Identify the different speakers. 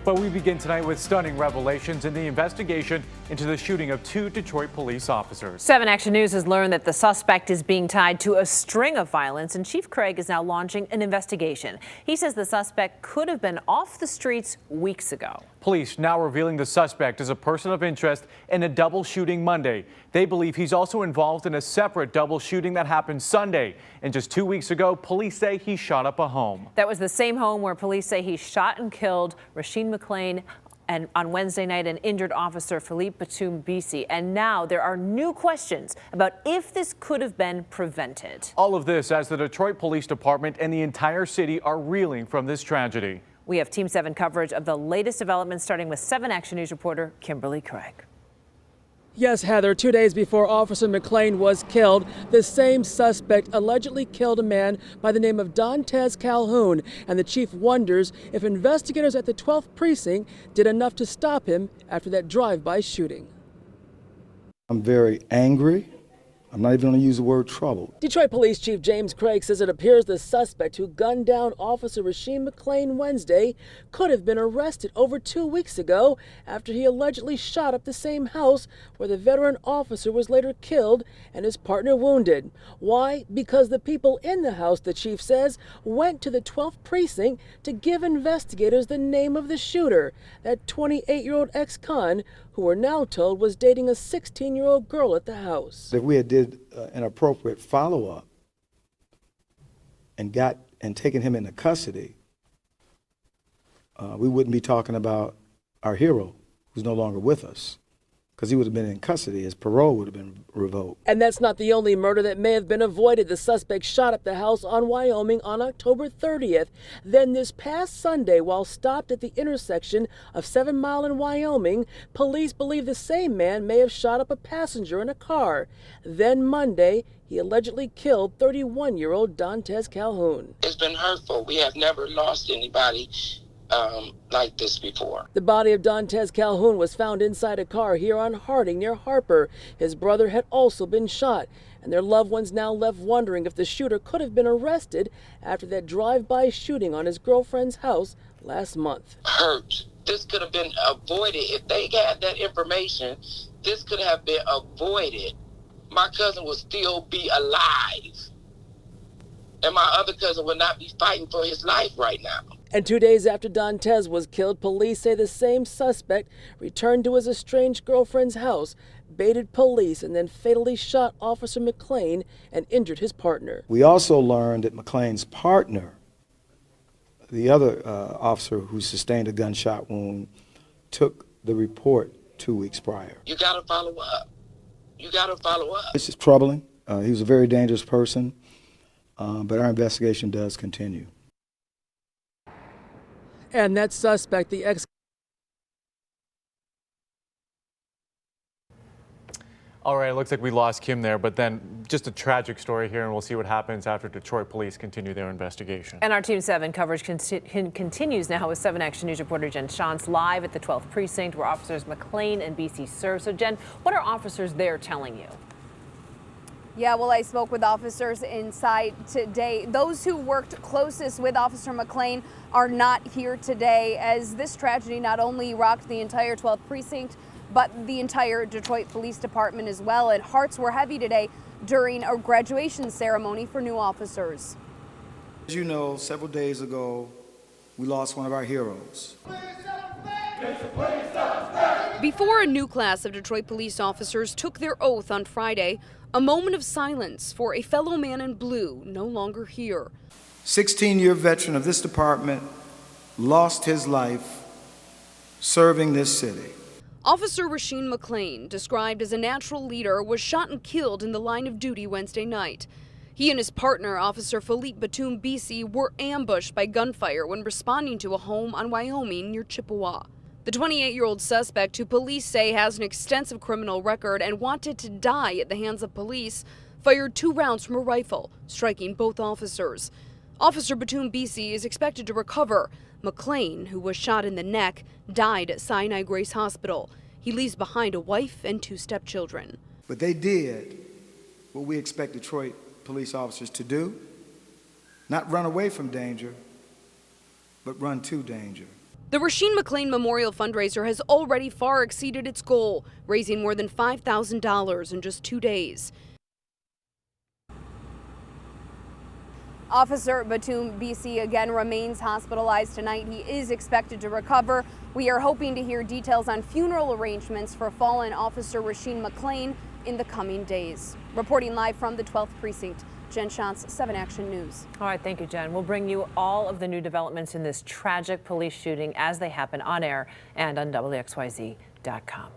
Speaker 1: But we begin tonight with stunning revelations in the investigation into the shooting of 2 Detroit police officers.
Speaker 2: 7 Action News has learned that the suspect is being tied to a string of violence, and Chief Craig is now launching an investigation. He says the suspect could have been off the streets weeks ago.
Speaker 1: Police now revealing the suspect is a person of interest in a double shooting Monday. They believe he's also involved in a separate double shooting that happened Sunday. And just 2 weeks ago, police say he shot up a home.
Speaker 2: That was the same home where police say he shot and killed Rasheen McClain and on Wednesday night and injured Officer Philippe Batum BC. And now there are new questions about if this could have been prevented.
Speaker 1: All of this as the Detroit Police Department and the entire city are reeling from this tragedy.
Speaker 2: We have Team 7 coverage of the latest developments, starting with 7 Action News reporter Kimberly Craig.
Speaker 3: Yes, Heather, 2 days before Officer McClain was killed, the same suspect allegedly killed a man by the name of Dantes Calhoun, and the chief wonders if investigators at the 12th precinct did enough to stop him after that drive-by shooting.
Speaker 4: I'm very angry. I'm not even going to use the word troubled.
Speaker 3: Detroit Police Chief James Craig says it appears the suspect who gunned down Officer Rasheen McClain Wednesday could have been arrested over 2 weeks ago after he allegedly shot up the same house where the veteran officer was later killed and his partner wounded. Why? Because the people in the house, the chief says, went to the 12th precinct to give investigators the name of the shooter, that 28-year-old ex-con who we're now told was dating a 16-year-old girl at the house.
Speaker 4: If we had did an appropriate follow-up and taken him into custody, we wouldn't be talking about our hero who's no longer with us, because he would have been in custody. His parole would have been revoked.
Speaker 3: And that's not the only murder that may have been avoided. The suspect shot up the house on Wyoming on October 30th. Then this past Sunday, while stopped at the intersection of 7 Mile and Wyoming, police believe the same man may have shot up a passenger in a car. Then Monday, he allegedly killed 31-year-old Dantes Calhoun.
Speaker 5: It's been hurtful. We have never lost anybody like this before.
Speaker 3: The body of Dantes Calhoun was found inside a car here on Harding near Harper. His brother had also been shot, and their loved ones now left wondering if the shooter could have been arrested after that drive-by shooting on his girlfriend's house last month.
Speaker 5: Hurt. This could have been avoided. If they had that information, this could have been avoided. My cousin would still be alive, and my other cousin would not be fighting for his life right now.
Speaker 3: And 2 days after Dantes was killed, police say the same suspect returned to his estranged girlfriend's house, baited police, and then fatally shot Officer McClain and injured his partner.
Speaker 4: We also learned that McClain's partner, the other officer who sustained a gunshot wound, took the report 2 weeks prior.
Speaker 5: You got to follow up. You got to follow up.
Speaker 4: This is troubling. He was a very dangerous person, but our investigation does continue.
Speaker 3: And that suspect, the ex.
Speaker 1: All right, it looks like we lost Kim there, but then just a tragic story here, and we'll see what happens after Detroit police continue their investigation.
Speaker 2: And our Team 7 coverage continues now with 7 Action News reporter Jen Shantz live at the 12th precinct where officers McClain and BC serve. So Jen, what are officers there telling you?
Speaker 6: Yeah, well, I spoke with officers inside today. Those who worked closest with Officer McClain are not here today, as this tragedy not only rocked the entire 12th precinct, but the entire Detroit Police Department as well. And hearts were heavy today during a graduation ceremony for new officers.
Speaker 4: As you know, several days ago, we lost one of our heroes.
Speaker 7: Before a new class of Detroit police officers took their oath on Friday, a moment of silence for a fellow man in blue no longer here.
Speaker 4: 16-year veteran of this department lost his life serving this city.
Speaker 7: Officer Rasheen McClain, described as a natural leader, was shot and killed in the line of duty Wednesday night. He and his partner, Officer Philippe Batum BC, were ambushed by gunfire when responding to a home on Wyoming near Chippewa. The 28-year-old suspect, who police say has an extensive criminal record and wanted to die at the hands of police, fired 2 rounds from a rifle, striking both officers. Officer Batum BC is expected to recover. McClain, who was shot in the neck, died at Sinai Grace Hospital. He leaves behind a wife and 2 stepchildren.
Speaker 4: But they did what we expect Detroit police officers to do, not run away from danger, but run to danger.
Speaker 7: The Rasheen McClain Memorial fundraiser has already far exceeded its goal, raising more than $5,000 in just 2 days.
Speaker 6: Officer Batum BC again remains hospitalized tonight. He is expected to recover. We are hoping to hear details on funeral arrangements for fallen Officer Rasheen McClain in the coming days. Reporting live from the 12th Precinct, Jen Shantz, 7 Action News.
Speaker 2: All right, thank you, Jen. We'll bring you all of the new developments in this tragic police shooting as they happen on air and on WXYZ.com.